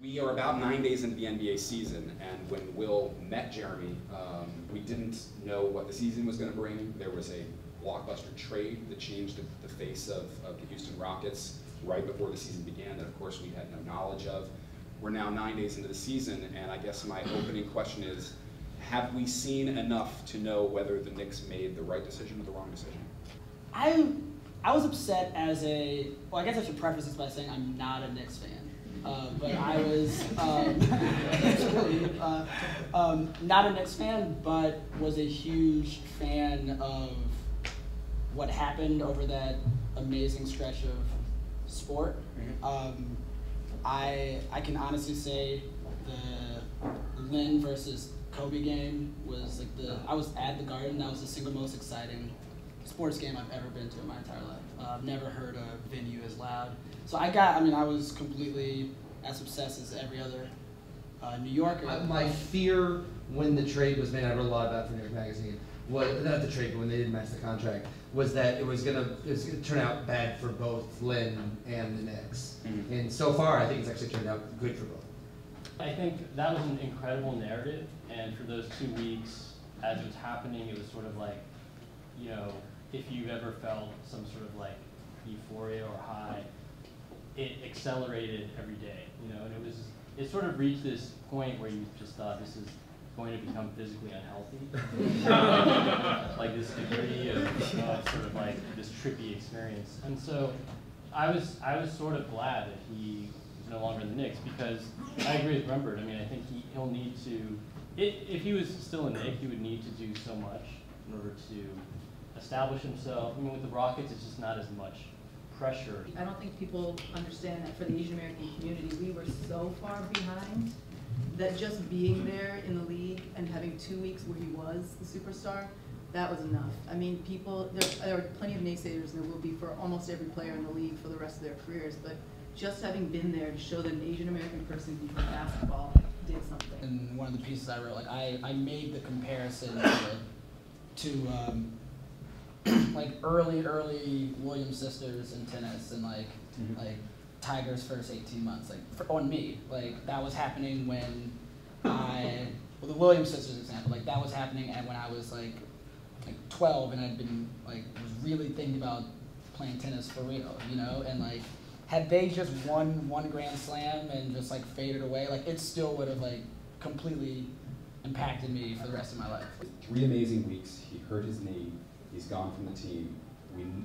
We are about 9 days into the NBA season, and when Will met Jeremy, we didn't know what the season was going to bring. There was a blockbuster trade that changed the face of the Houston Rockets right before the season began that, of course, we had no knowledge of. We're now 9 days into the season, and I guess my opening question is, have we seen enough to know whether the Knicks made the right decision or the wrong decision? I was upset as a, well, I guess I should preface this by saying I'm not a Knicks fan. But I was not a Knicks fan, but was a huge fan of what happened over that amazing stretch of sport. I can honestly say the Lynn versus Kobe game was like I was at the Garden. That was the single most exciting sports game I've ever been to in my entire life. I've never heard a venue as loud. So I was completely as obsessed as every other New Yorker. My fear when the trade was made, I wrote a lot about it for New York Magazine, was, not the trade, but when they didn't match the contract, was that it was gonna turn out bad for both Lynn and the Knicks. And so far, I think it's actually turned out good for both. I think that was an incredible narrative, and for those 2 weeks, as it was happening, it was sort of like, you know, if you've ever felt some sort of like euphoria or high, it accelerated every day, you know, and it sort of reached this point where you just thought this is going to become physically unhealthy, like this degree of sort of like this trippy experience. And so I was sort of glad that he was no longer in the Knicks, because I agree with Rembert. I mean, I think he'll need to, if he was still a Knick, he would need to do so much in order to establish himself. I mean, with the Rockets, it's just not as much pressure. I don't think people understand that for the Asian American community, we were so far behind that just being there in the league and having 2 weeks where he was the superstar, that was enough. I mean, there are plenty of naysayers, and there will be for almost every player in the league for the rest of their careers, but just having been there to show that an Asian American person can play basketball did something. In one of the pieces I wrote, like I made the comparison to like early Williams sisters in tennis, and like Tiger's first 18 months, like on me, like that was happening when the Williams sisters example, like that was happening when I was like 12, and I'd been was really thinking about playing tennis for real, you know, and like had they just won one Grand Slam and just like faded away, like it still would have like completely impacted me for the rest of my life. 3 amazing weeks. He hurt his knee. He's gone from the team.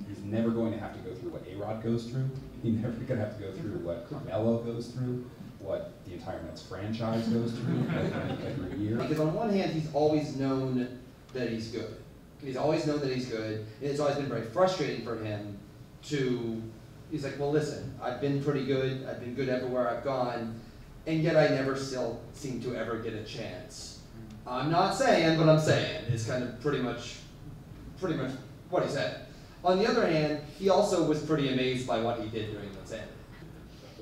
He's never going to have to go through what A-Rod goes through. He's never going to have to go through what Carmelo goes through, what the entire Mets franchise goes through every year. Because on one hand, he's always known that he's good. He's always known that he's good, and it's always been very frustrating for him he's like, well, listen, I've been pretty good. I've been good everywhere I've gone, and yet I never still seem to ever get a chance. I'm not saying, but I'm saying. It's kind of pretty much what he said. On the other hand, he also was pretty amazed by what he did during the Insanity.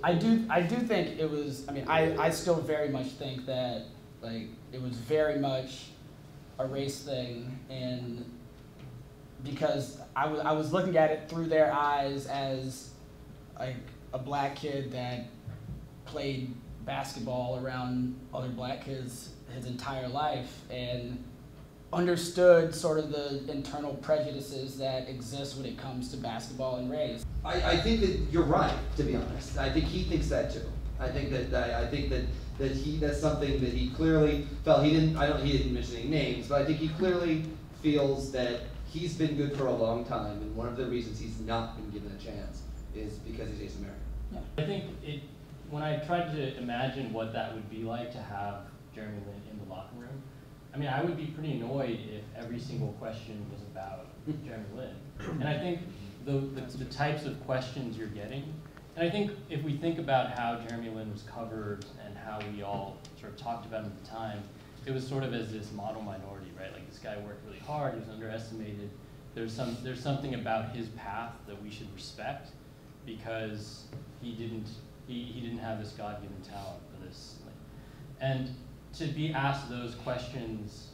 I do think it was, I mean, I still very much think that like it was very much a race thing, and because I was looking at it through their eyes as like a black kid that played basketball around other black kids his entire life and understood sort of the internal prejudices that exist when it comes to basketball and race. I think that you're right, to be honest. I think he thinks that too. I think that that's something that he clearly felt. He didn't mention any names, but I think he clearly feels that he's been good for a long time, and one of the reasons he's not been given a chance is because he's Asian American. Yeah. I think when I tried to imagine what that would be like to have Jeremy Lin in the locker room, I mean, I would be pretty annoyed if every single question was about Jeremy Lin. And I think the types of questions you're getting, and I think if we think about how Jeremy Lin was covered and how we all sort of talked about him at the time, it was sort of as this model minority, right? Like this guy worked really hard, he was underestimated. There's something about his path that we should respect because he didn't have this God-given talent for this. And to be asked those questions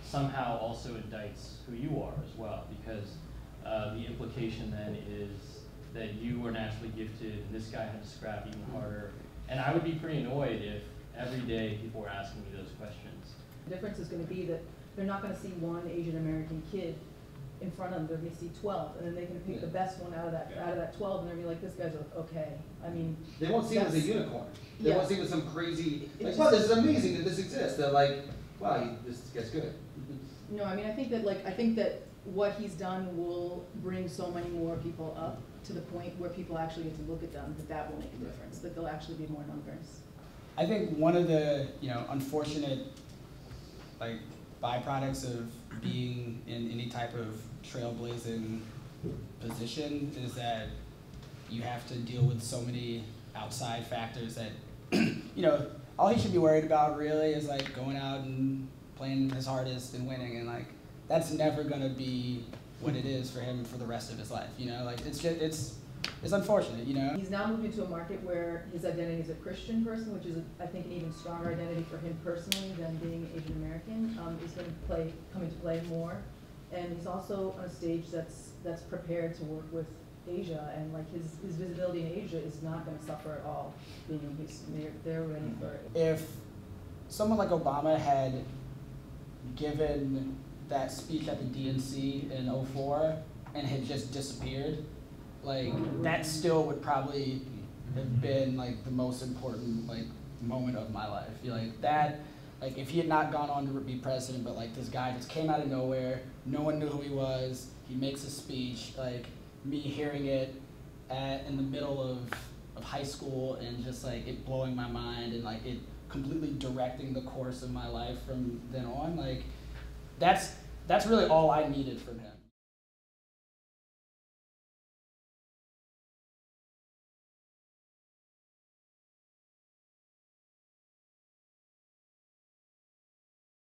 somehow also indicts who you are as well, because the implication then is that you were naturally gifted and this guy had to scrap even harder, And I would be pretty annoyed if every day people were asking me those questions. The difference is gonna be that they're not gonna see one Asian American kid in front of them, they're gonna see 12, and then they're gonna pick the best one out of that 12, and they're gonna be like, this guy's okay. I mean, They won't see him as a That's- unicorn. They Yeah. won't see him as some crazy, It like, just- wow, this is amazing that this exists. They're like, wow, this guy's good. no, I mean, I think that what he's done will bring so many more people up to the point where people actually get to look at them, that will make a difference, that there'll actually be more numbers. I think one of the, unfortunate, like, byproducts of being in any type of trailblazing position is that you have to deal with so many outside factors that, all he should be worried about really is like going out and playing his hardest and winning, and like that's never gonna be what it is for him for the rest of his life. Like it's unfortunate. He's now moved into a market where his identity is a Christian person, which is, I think, an even stronger identity for him personally than being Asian American. Is going to come into play more, and he's also on a stage that's prepared to work with Asia, and like his visibility in Asia is not going to suffer at all. Being in Houston, they're ready for it. If someone like Obama had given that speech at the DNC in '04 and had just disappeared, like that still would probably have been like the most important like moment of my life. Like that, like if he had not gone on to be president, but like this guy just came out of nowhere, no one knew who he was, he makes a speech, like me hearing it in the middle of high school and just like it blowing my mind and like it completely directing the course of my life from then on, like that's really all I needed from him.